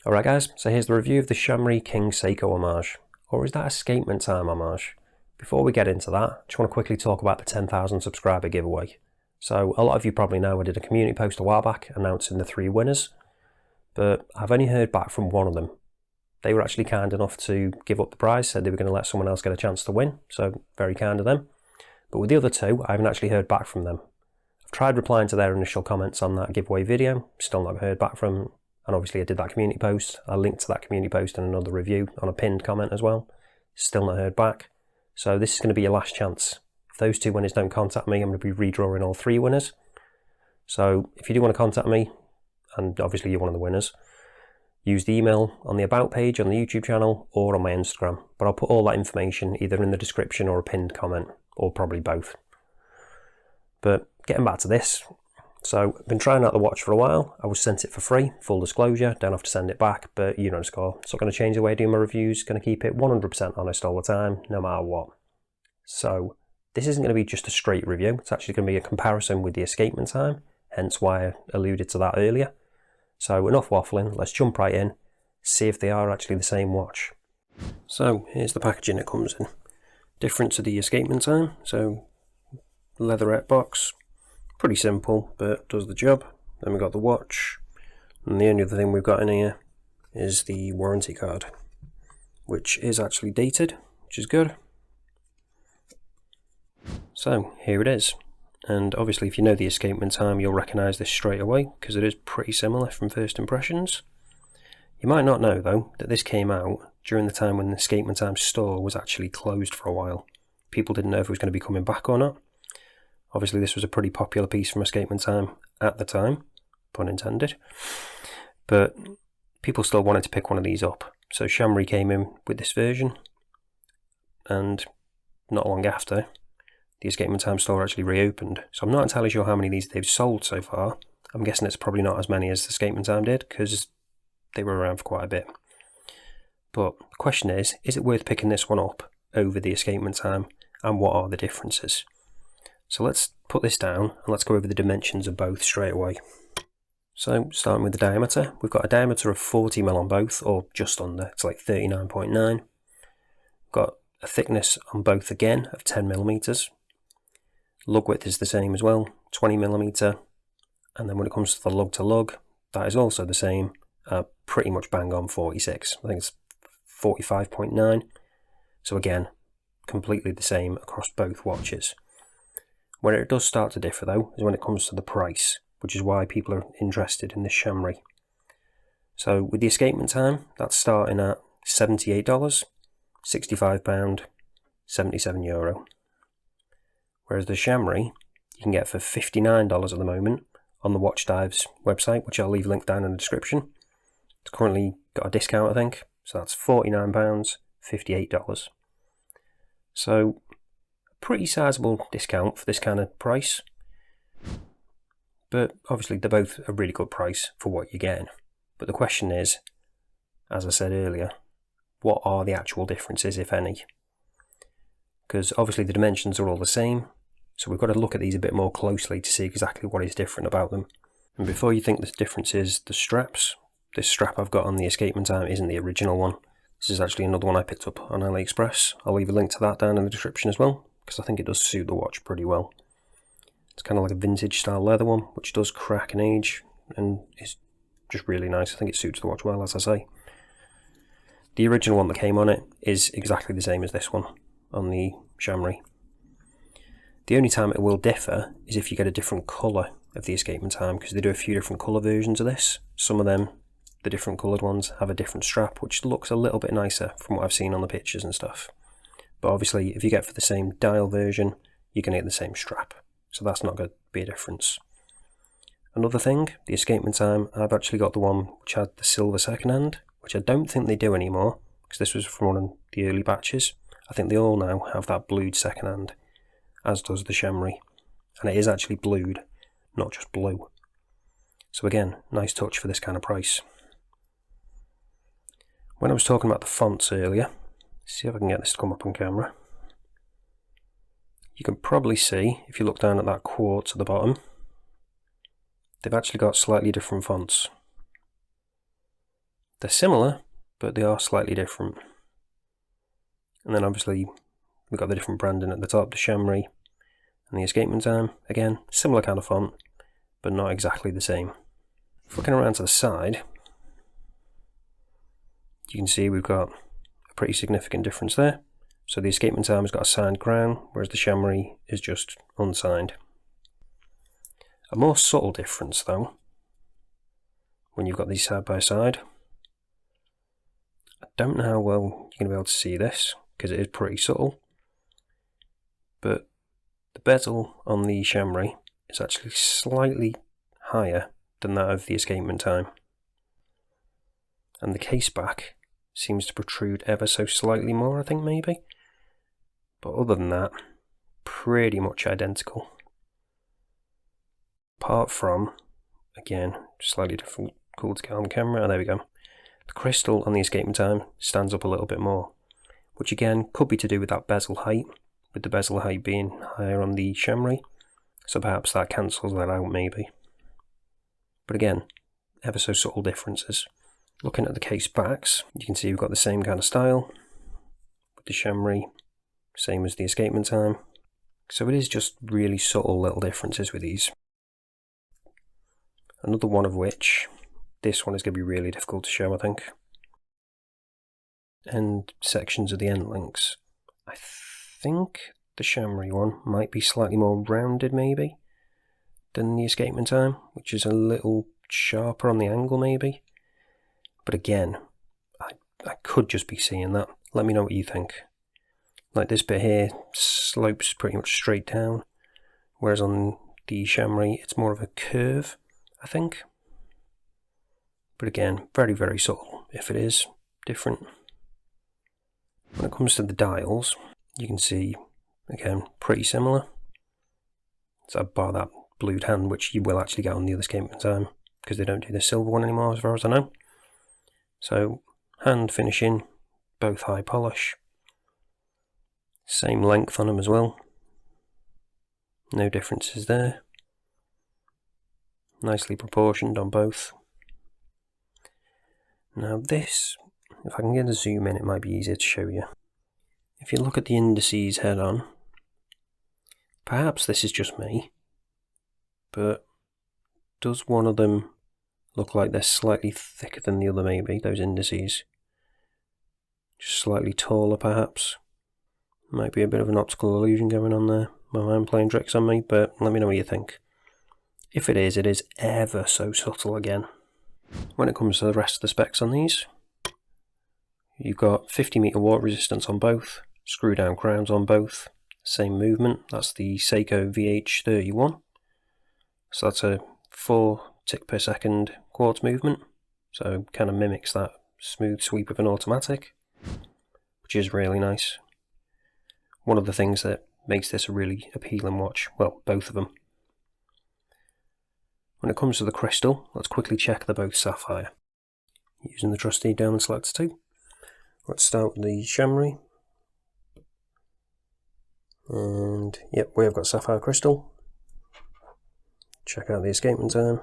Alright guys, so here's the review of the Chameri King Seiko Homage. Or is that Escapement Time Homage? Before we get into that, I just want to quickly talk about the 10,000 subscriber giveaway. So a lot of you probably know I did a community post a while back announcing the 3 winners, but I've only heard back from one of them. They were actually kind enough to give up the prize, said they were going to let someone else get a chance to win, so very kind of them. But with the other 2, I haven't actually heard back from them. I've tried replying to their initial comments on that giveaway video, still not heard back from them. And obviously I did that community post. I linked to that community post and another review on a pinned comment as well. Still not heard back. So this is going to be your last chance. If those 2 winners don't contact me, I'm going to be redrawing all 3 winners. So if you do want to contact me, and obviously you're one of the winners, use the email on the About page on the YouTube channel or on my Instagram. But I'll put all that information either in the description or a pinned comment, or probably both. But getting back to this. So I've been trying out the watch for a while. I was sent it for free, full disclosure, don't have to send it back, but you know the score. It's not going to change the way I do my reviews, going to keep it 100% honest all the time, no matter what. So this isn't going to be just a straight review, it's actually going to be a comparison with the Escapement Time, hence why I alluded to that earlier. So enough waffling, let's jump right in, see if they are actually the same watch. So here's the packaging it comes in. Different to the Escapement Time, so leatherette box. Pretty simple, but does the job. Then we've got the watch, and the only other thing we've got in here is the warranty card, which is actually dated, which is good. So here it is, and obviously if you know the Escapement Time you'll recognise this straight away because it is pretty similar from first impressions. You might not know though that this came out during the time when the Escapement Time store was actually closed for a while. People didn't know if it was going to be coming back or not. Obviously this was a pretty popular piece from Escapement Time at the time, pun intended, but people still wanted to pick one of these up. So Chameri came in with this version, and not long after, the Escapement Time store actually reopened. So I'm not entirely sure how many of these they've sold so far. I'm guessing it's probably not as many as Escapement Time did, because they were around for quite a bit. But the question is it worth picking this one up over the Escapement Time, and what are the differences? So let's put this down and let's go over the dimensions of both straight away. So starting with the diameter, we've got a diameter of 40mm on both, or just under, it's like 39.9. Got a thickness on both again of 10mm. Lug width is the same as well, 20mm. And then when it comes to the lug to lug, that is also the same, pretty much bang on 46. I think it's 45.9. So again, completely the same across both watches. Where it does start to differ though is when it comes to the price, which is why people are interested in this Chameri. So with the Escapement Time, that's starting at $78, £65, €77. Whereas the Chameri you can get for $59 at the moment on the Watch Dives website, which I'll leave linked down in the description. It's currently got a discount I think, so that's £49, $58. So pretty sizable discount for this kind of price, but obviously they're both a really good price for what you're getting. But the question is, as I said earlier, what are the actual differences, if any? Because obviously the dimensions are all the same, so we've got to look at these a bit more closely to see exactly what is different about them. And before you think the difference is the straps, this strap I've got on the Escapement Time isn't the original one. This is actually another one I picked up on AliExpress. I'll leave a link to that down in the description as well, because I think it does suit the watch pretty well. It's kind of like a vintage style leather one, which does crack and age, and is just really nice. I think it suits the watch well, as I say. The original one that came on it is exactly the same as this one on the Chameri. The only time it will differ is if you get a different colour of the Escapement Time, because they do a few different colour versions of this. Some of them, the different coloured ones, have a different strap, which looks a little bit nicer from what I've seen on the pictures and stuff. But obviously if you get for the same dial version, you're going to get the same strap, so that's not going to be a difference. Another thing, the Escapement Time, I've actually got the one which had the silver second hand, which I don't think they do anymore, because this was from one of the early batches. I think they all now have that blued second hand, as does the Chameri, and it is actually blued, not just blue. So again, nice touch for this kind of price. When I was talking about the fonts earlier, see if I can get this to come up on camera. You can probably see, if you look down at that quartz at the bottom, they've actually got slightly different fonts. They're similar, but they are slightly different. And then obviously we've got the different branding at the top, the Chameri and the Escapement Time. Again, similar kind of font, but not exactly the same. Looking around to the side, you can see we've got a pretty significant difference there. So the Escapement Time has got a signed crown, whereas the Chameri is just unsigned. A more subtle difference though, when you've got these side by side. I don't know how well you're going to be able to see this, because it is pretty subtle. But the bezel on the Chameri is actually slightly higher than that of the Escapement Time. And the case back seems to protrude ever so slightly more, I think, maybe. But other than that, pretty much identical. Apart from, again, slightly difficult to get on camera. Oh, there we go. The crystal on the Escapement Time stands up a little bit more, which again could be to do with that bezel height, with the bezel height being higher on the Chameri. So perhaps that cancels that out, maybe. But again, ever so subtle differences. Looking at the case backs, you can see we've got the same kind of style with the Chameri, same as the Escapement Time. So it is just really subtle little differences with these. Another one of which, this one is going to be really difficult to show, I think. End sections of the end links. I think the Chameri one might be slightly more rounded, maybe, than the Escapement Time, which is a little sharper on the angle, maybe. But again, I could just be seeing that. Let me know what you think. Like this bit here slopes pretty much straight down, whereas on the Chameri it's more of a curve, I think. But again, very, very subtle if it is different. When it comes to the dials, you can see, again, pretty similar. So bar that blued hand, which you will actually get on the other Escapement Time, because they don't do the silver one anymore as far as I know. So, hand finishing, both high polish. Same length on them as well. No differences there. Nicely proportioned on both. Now this, if I can get a zoom in, it might be easier to show you. If you look at the indices head on, perhaps this is just me, but does one of them look like they're slightly thicker than the other, maybe, those indices? Just slightly taller, perhaps. Might be a bit of an optical illusion going on there. My mind playing tricks on me, but let me know what you think. If it is ever so subtle again. When it comes to the rest of the specs on these, you've got 50 meter water resistance on both, screw down crowns on both, same movement, that's the Seiko VH31. So that's a 4 tick per second quartz movement, so kind of mimics that smooth sweep of an automatic, which is really nice. One of the things that makes this a really appealing watch, well, both of them. When it comes to the crystal, let's quickly check they're both sapphire. Using the trusty diamond selector too. Let's start with the Chameri. And yep, we have got sapphire crystal. Check out the Escapement Time.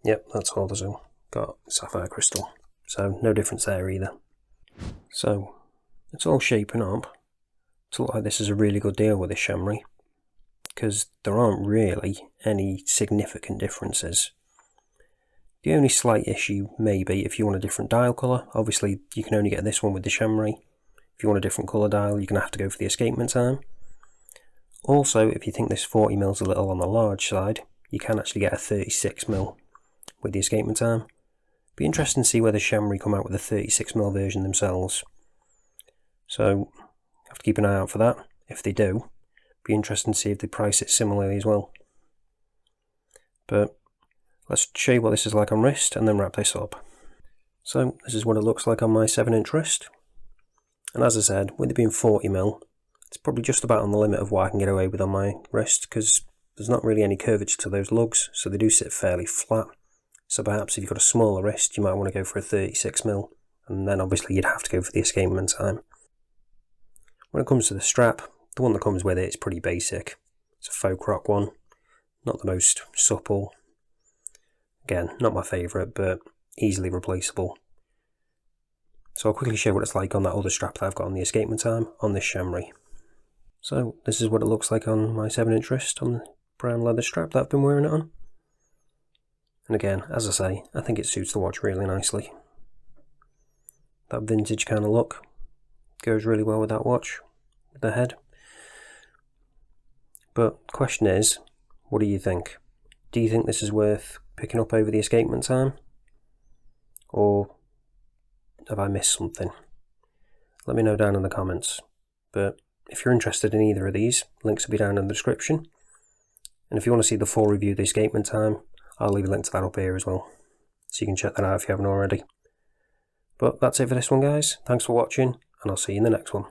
Yep, that's all there's got sapphire crystal. So no difference there either. So it's all shaping up to look like this is a really good deal with this Chameri, because there aren't really any significant differences. The only slight issue may be if you want a different dial colour. Obviously you can only get this one with the Chameri. If you want a different colour dial, you're going to have to go for the Escapement Time. Also, if you think this 40mm is a little on the large side, you can actually get a 36mm with the Escapement Time. Be interesting to see whether Chameri come out with a 36mm version themselves. So, have to keep an eye out for that. If they do, be interesting to see if they price it similarly as well. But let's show you what this is like on wrist and then wrap this up. So this is what it looks like on my 7-inch wrist. And as I said, with it being 40mm, it's probably just about on the limit of what I can get away with on my wrist, because there's not really any curvature to those lugs, so they do sit fairly flat. So perhaps if you've got a smaller wrist, you might want to go for a 36mm, and then obviously you'd have to go for the Escapement Time. When it comes to the strap, the one that comes with it is pretty basic. It's a faux croc one, not the most supple. Again, not my favourite, but easily replaceable. So I'll quickly show what it's like on that other strap that I've got on the Escapement Time on this Chameri. So this is what it looks like on my 7-inch wrist on the brown leather strap that I've been wearing it on. And again, as I say, I think it suits the watch really nicely. That vintage kind of look goes really well with that watch, with the head. But the question is, what do you think? Do you think this is worth picking up over the Escapement Time? Or have I missed something? Let me know down in the comments. But if you're interested in either of these, links will be down in the description. And if you want to see the full review of the Escapement Time, I'll leave a link to that up here as well. So you can check that out if you haven't already. But that's it for this one, guys. Thanks for watching, and I'll see you in the next one.